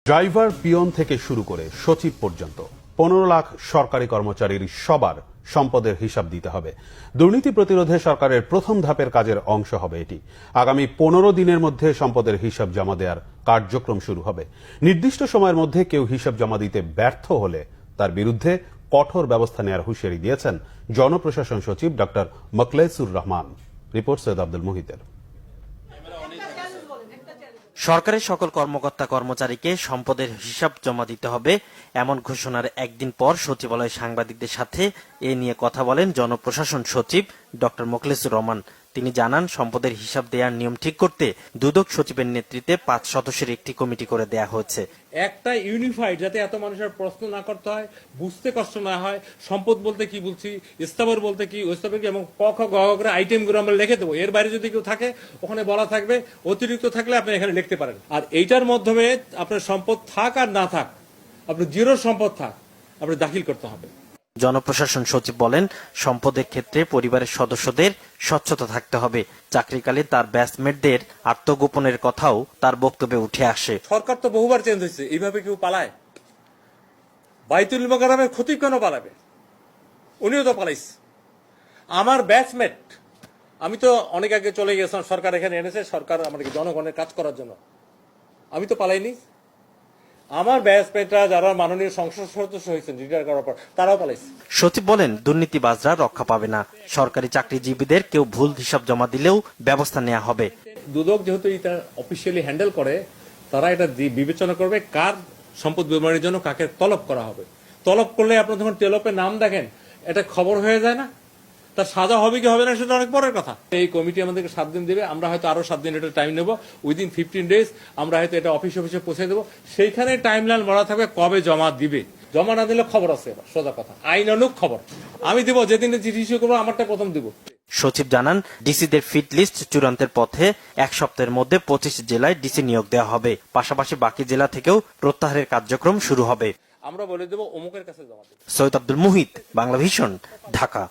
Driver, peon থেকে শুরু করে সচিব পর্যন্ত 15 লাখ সরকারি কর্মচারীর সবার সম্পদের হিসাব দিতে হবে। দুর্নীতি প্রতিরোধে সরকারের প্রথম ধাপের কাজের অংশ হবে এটি। আগামী 15 দিনের মধ্যে সম্পদের হিসাব জমা দেওয়ার কার্যক্রম শুরু হবে। নির্দিষ্ট সময়ের মধ্যে কেউ হিসাব জমা দিতে ব্যর্থ হলে তার বিরুদ্ধে কঠোর ব্যবস্থা নেওয়ার হুঁশিয়ারি দিয়েছেন জনপ্রশাসন সচিব ডক্টর মোখলেছুর রহমান। রিপোর্ট সৈয়দ আব্দুল মুহিতের। সরকারের সকল কর্মকর্তা কর্মচারীকে সম্পদের হিসাব জমা দিতে হবে এমন ঘোষণার একদিন পর সচিবালয়ে সাংবাদিকদের সাথে এ নিয়ে কথা বলেন জনপ্রশাসন সচিব ডক্টর মোখলেছুর রহমান। তিনি জানান, সম্পদের হিসাব দেওয়ার নিয়ম ঠিক করতে দুদক সচিবের নেতৃত্বে 5 সদস্যের একটি কমিটি করে দেয়া হয়েছে। একটা ইউনিফাইড, যাতে এত মানুষের প্রশ্ন না করতে হয়, বুঝতে কষ্ট না হয়, সম্পদ বলতে কি বলছি, স্থাবর বলতে কি, স্থাবর কি, এবং ক খ গ করে আইটেমগুলো আমরা লিখে দেবো। এর বাইরে যদি কেউ থাকে ওখানে বলা থাকবে, অতিরিক্ত থাকলে আপনি এখানে লিখতে পারেন। আর এইটার মাধ্যমে আপনার সম্পদ থাক আর না থাক, আপনার জিরো সম্পদ থাক, আপনি দাখিল করতে হবে। জনপ্রশাসন সচিব বলেন, সম্পদের ক্ষেত্রে পরিবারের সদস্যদের স্বচ্ছতা থাকতে হবে। চাকরিকালে তার ব্যাচমেটদের আত্মগোপনের কথাও তার বক্তব্যে উঠে আসে। সরকার তো বহুবার চেঞ্জ হয়েছে, এইভাবে কেউ পালায়? বাইতুল মোকাররমের খতিব কেন পালাবে? উনিও তো পালাইছে। আমার ব্যাচমেট, আমি তো অনেক আগে চলে গেছিলাম, সরকার এখানে এনেছে, সরকার আমাকে জনগণের কাজ করার জন্য। আমি তো পালাইনি। আমার ব্যাচমেটরা যারা মাননীয় সংসদ সদস্য হয়েছেন রিটায়ার করার পর, তারাও পালাইছে। সচিব বলেন, দুর্নীতিবাজরা রক্ষা পাবে না। সরকারি চাকরিজীবীদের কেউ ভুল হিসাব জমা দিলেও ব্যবস্থা নেওয়া হবে। দুদক যেহেতু এটা অফিসিয়ালি হ্যান্ডেল করে, তারা এটা বিবেচনা করবে কার সম্পদ বিবরণের জন্য কাকে তলব করা হবে। তলব করলে আপনার যখন টেলপে নাম দেখেন, এটা খবর হয়ে যায় না? তার সাজা হবে কি হবে না সেটা অনেক পরের কথা। এই কমিটি আমাদেরকে 7 দিন দেবে, আমরা হয়তো আরো 7 দিন এটা টাইম নেব। উইদিন 15 ডেজ আমরা হয়তো এটা অফিসে পৌঁছে দেবো। সেইখানে টাইমলাইন বলা থাকবে কবে জমা দিবে। জমা না দিলে খবর আছে, সোজা কথা, আইনানুগ খবর। আমি দিব, যেদিন চিঠি ইস্যু করবো আমারটা প্রথম দিব। সচিব জানান, ডিসিদের ফিট লিস্ট চূড়ান্তের পথে 1 সপ্তাহের মধ্যে 25 জেলায় ডিসি নিয়োগ দেওয়া হবে। পাশাপাশি বাকি জেলা থেকেও প্রত্যাহারের কার্যক্রম শুরু হবে। আমরা বলে দেবো অমুকের কাছে জমা দেব। সৈয়দ আব্দুল মুহিত, বাংলা ভিশন, ঢাকা।